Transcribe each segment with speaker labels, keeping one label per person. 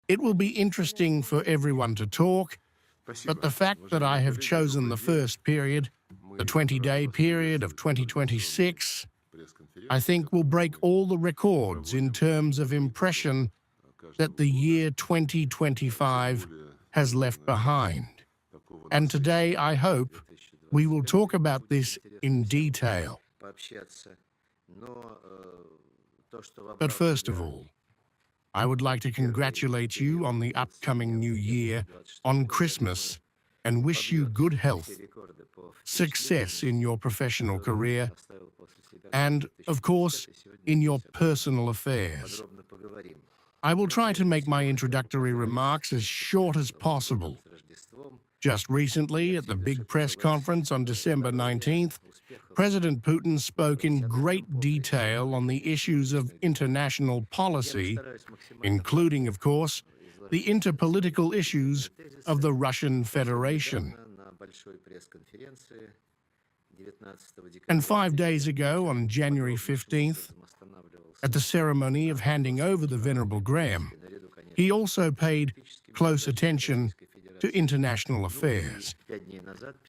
Speaker 1: It will be interesting for everyone to talk, but the fact that I have chosen the first period, the 20-day period of 2026, I think will break all the records in terms of impression that the year 2025 has left behind. And today, I hope, we will talk about this in detail. But first of all, I would like to congratulate you on the upcoming new year, on Christmas, and wish you good health, success in your professional career, and, of course, in your personal affairs. I will try to make my introductory remarks as short as possible. Just recently, at the big press conference on December 19th, President Putin spoke in great detail on the issues of international policy, including, of course, the interpolitical issues of the Russian Federation. And 5 days ago, on January 15th, at the ceremony of handing over the Venerable Graham, he also paid close attention to international affairs,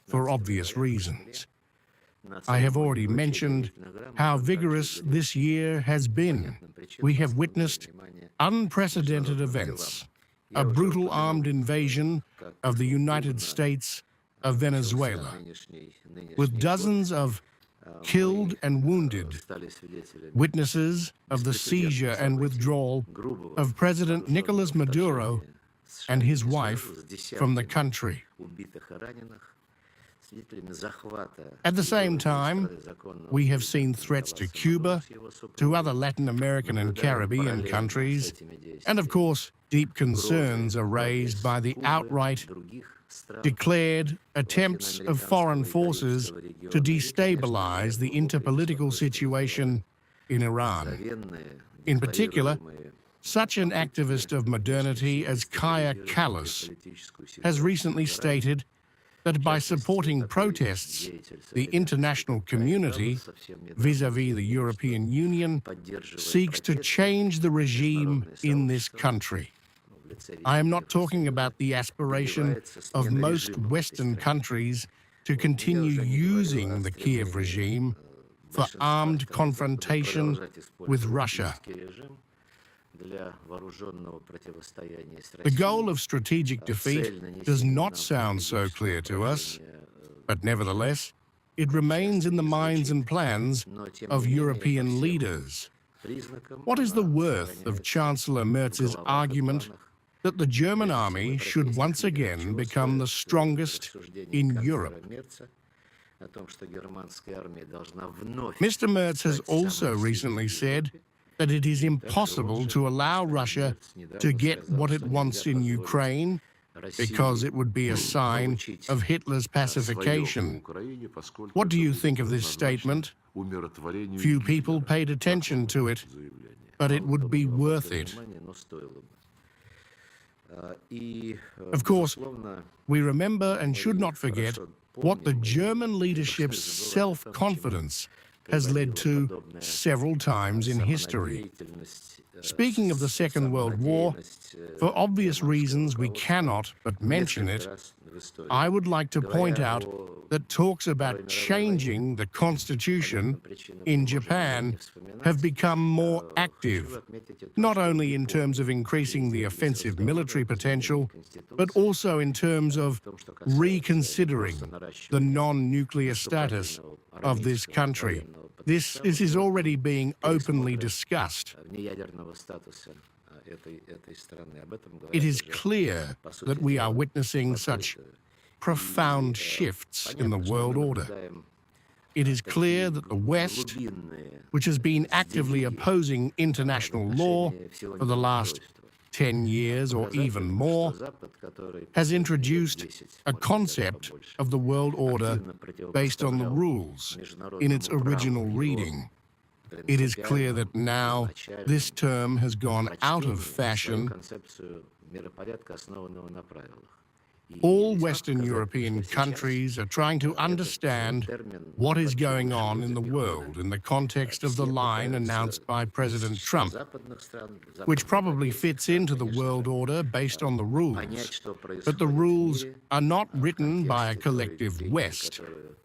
Speaker 1: for obvious reasons. I have already mentioned how vigorous this year has been. We have witnessed unprecedented events, a brutal armed invasion of the United States of Venezuela, with dozens of killed and wounded, witnesses of the seizure and withdrawal of President Nicolas Maduro and his wife from the country. At the same time, we have seen threats to Cuba, to other Latin American and Caribbean countries, and of course, deep concerns are raised by the outright declared attempts of foreign forces to destabilize the interpolitical situation in Iran. In particular, such an activist of modernity as Kaya Kallas has recently stated that by supporting protests, the international community, vis-à-vis the European Union, seeks to change the regime in this country. I am not talking about the aspiration of most Western countries to continue using the Kiev regime for armed confrontation with Russia. The goal of strategic defeat does not sound so clear to us, but nevertheless, it remains in the minds and plans of European leaders. What is the worth of Chancellor Merz's argument that the German army should once again become the strongest in Europe? Mr. Merz has also recently said that it is impossible to allow Russia to get what it wants in Ukraine because it would be a sign of Hitler's pacification. What do you think of this statement? Few people paid attention to it, but it would be worth it. Of course, we remember and should not forget what the German leadership's self-confidence has led to several times in history. Speaking of the Second World War, for obvious reasons we cannot but mention it, I would like to point out that talks about changing the constitution in Japan have become more active, not only in terms of increasing the offensive military potential, but also in terms of reconsidering the non-nuclear status of this country. This is already being openly discussed. It is clear that we are witnessing such profound shifts in the world order. It is clear that the West, which has been actively opposing international law for the last 10 years or even more, has introduced a concept of the world order based on the rules in its original reading. It is clear that now this term has gone out of fashion All Western European countries are trying to understand what is going on in the world in the context of the line announced by President Trump, which probably fits into the world order based on the rules. But the rules are not written by a collective West,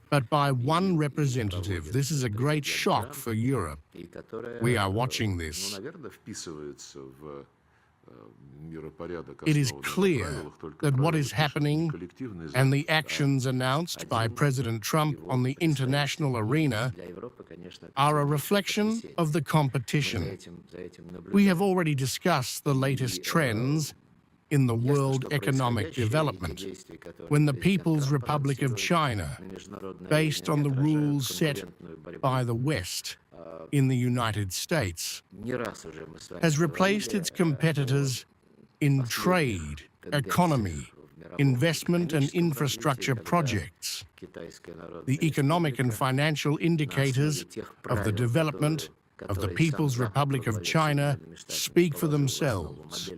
Speaker 1: but by one representative. This is a great shock for Europe. We are watching this. It is clear that what is happening and the actions announced by President Trump on the international arena are a reflection of the competition. We have already discussed the latest trends in the world economic development, when the People's Republic of China, based on the rules set by the West in the United States, has replaced its competitors in trade, economy, investment and infrastructure projects. The economic and financial indicators of the development of the People's Republic of China speak for themselves.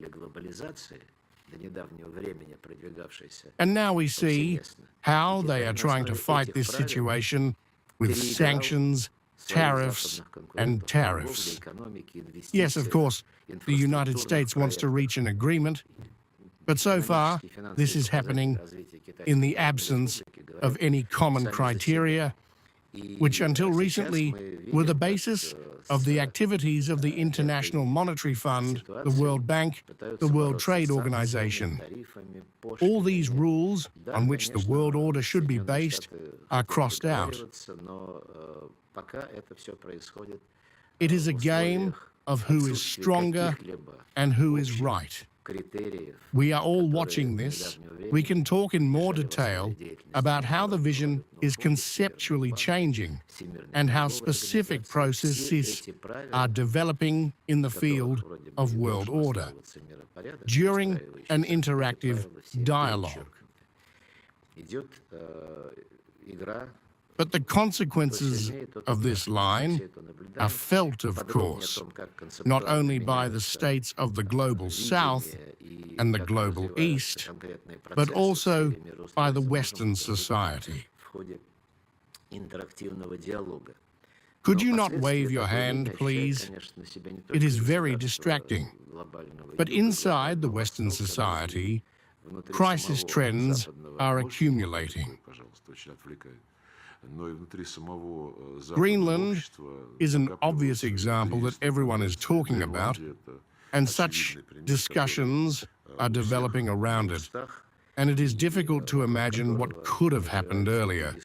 Speaker 1: And now we see how they are trying to fight this situation with sanctions, tariffs, and tariffs. Yes, of course, the United States wants to reach an agreement, but so far, this is happening in the absence of any common criteria, which until recently were the basis of the activities of the International Monetary Fund, the World Bank, the World Trade Organization. All these rules on which the world order should be based are crossed out. It is a game of who is stronger and who is right. We are all watching this. We can talk in more detail about how the vision is conceptually changing and how specific processes are developing in the field of world order during an interactive dialogue. But the consequences of this line are felt, of course, not only by the states of the Global South and the Global East, but also by the Western society. Could you not wave your hand, please? It is very distracting. But inside the Western society, crisis trends are accumulating. Greenland is an obvious example that everyone is talking about, and such discussions are developing around it. And it is difficult to imagine what could have happened earlier,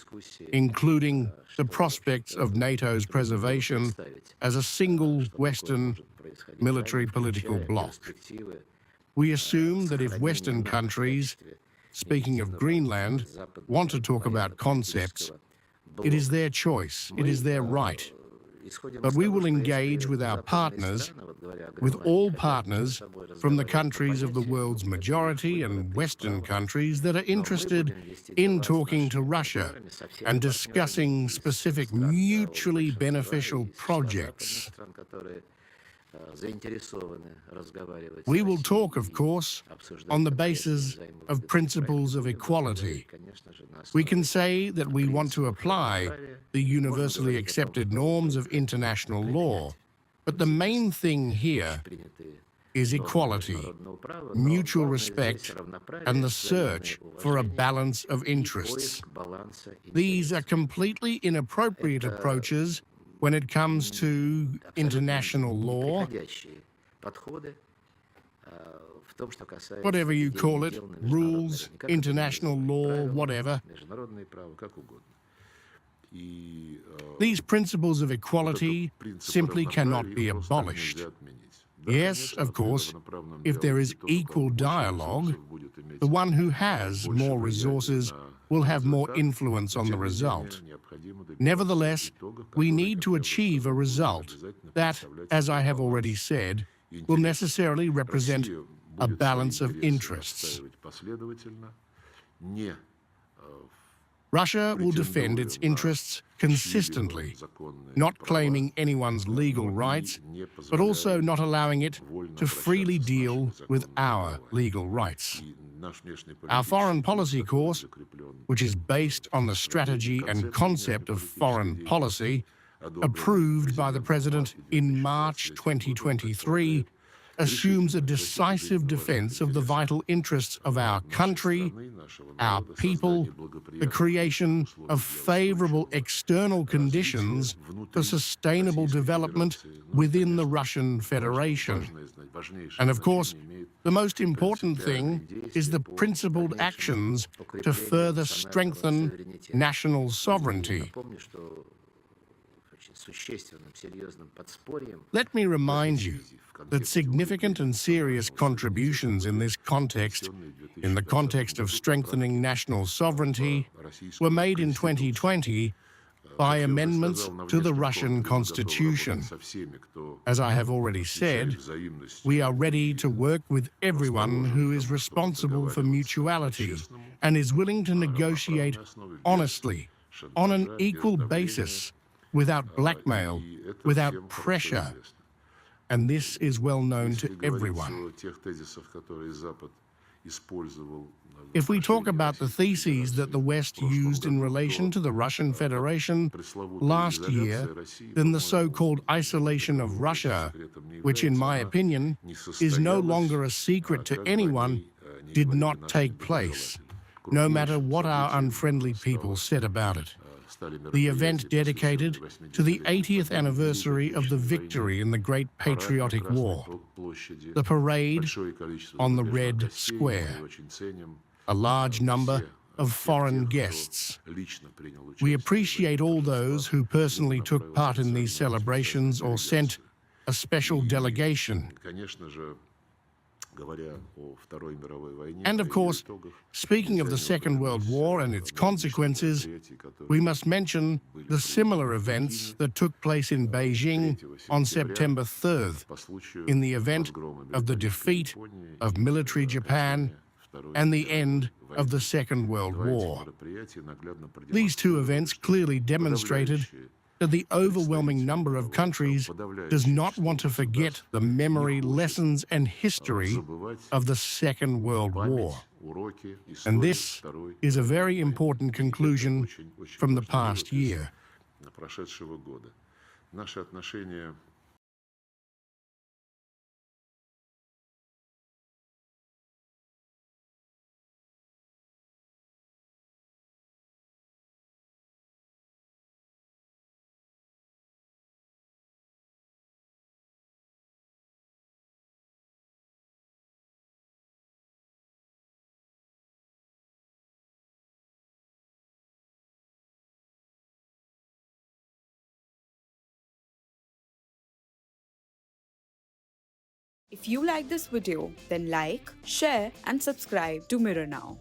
Speaker 1: including the prospects of NATO's preservation as a single Western military political bloc. We assume that if Western countries, speaking of Greenland, want to talk about concepts, it is their choice, it is their right. But we will engage with our partners, with all partners from the countries of the world's majority and Western countries that are interested in talking to Russia and discussing specific mutually beneficial projects. We will talk, of course, on the basis of principles of equality. We can say that we want to apply the universally accepted norms of international law, but the main thing here is equality, mutual respect, and the search for a balance of interests. These are completely inappropriate approaches when it comes to international law, whatever you call it, rules, international law, whatever. These principles of equality simply cannot be abolished. Yes, of course, if there is equal dialogue, the one who has more resources will have more influence on the result. Nevertheless, we need to achieve a result that, as I have already said, will necessarily represent a balance of interests. Russia will defend its interests consistently, not claiming anyone's legal rights, but also not allowing it to freely deal with our legal rights. Our foreign policy course, which is based on the strategy and concept of foreign policy, approved by the President in March 2023, assumes a decisive defense of the vital interests of our country, our people, the creation of favorable external conditions for sustainable development within the Russian Federation. And of course, the most important thing is the principled actions to further strengthen national sovereignty. Let me remind you that significant and serious contributions in this context, in the context of strengthening national sovereignty, were made in 2020 by amendments to the Russian Constitution. As I have already said, we are ready to work with everyone who is responsible for mutuality and is willing to negotiate honestly, on an equal basis, without blackmail, without pressure. And this is well known to everyone. If we talk about the theses that the West used in relation to the Russian Federation last year, then the so-called isolation of Russia, which in my opinion is no longer a secret to anyone, did not take place, no matter what our unfriendly people said about it. The event dedicated to the 80th anniversary of the victory in the Great Patriotic War, the parade on the Red Square, a large number of foreign guests. We appreciate all those who personally took part in these celebrations or sent a special delegation. And of course, speaking of the Second World War and its consequences, we must mention the similar events that took place in Beijing on September 3rd, in the event of the defeat of military Japan and the end of the Second World War. These two events clearly demonstrated that the overwhelming number of countries does not want to forget the memory, lessons, and history of the Second World War. And this is a very important conclusion from the past year.
Speaker 2: If you like this video, then like, share and subscribe to Mirror Now.